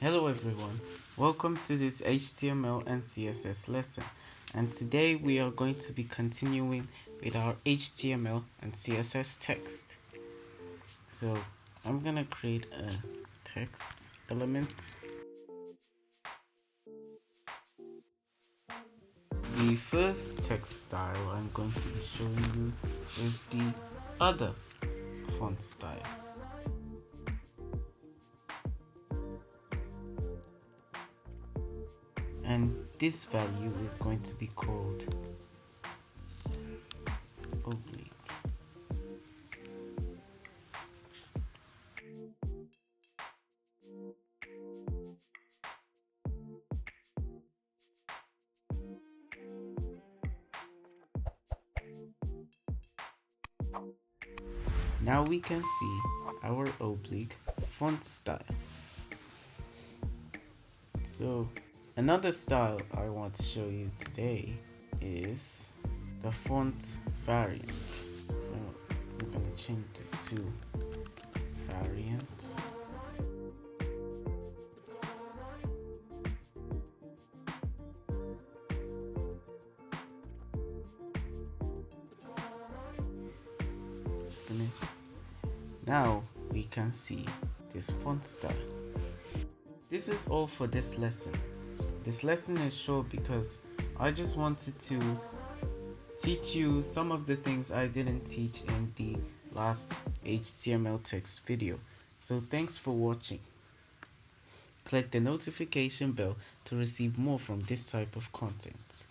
Hello everyone, welcome to this HTML and CSS lesson, and today we are going to be continuing with our HTML and CSS text. So I'm gonna create a text element. The first text style I'm going to be showing you is the other font style. And this value is going to be called oblique. Now we can see our oblique font style. So another style I want to show you today is the font variant. So I'm going to change this to variant. Now we can see this font style. This is all for this lesson. This lesson is short because I just wanted to teach you some of the things I didn't teach in the last HTML text video. So thanks for watching. Click the notification bell to receive more from this type of content.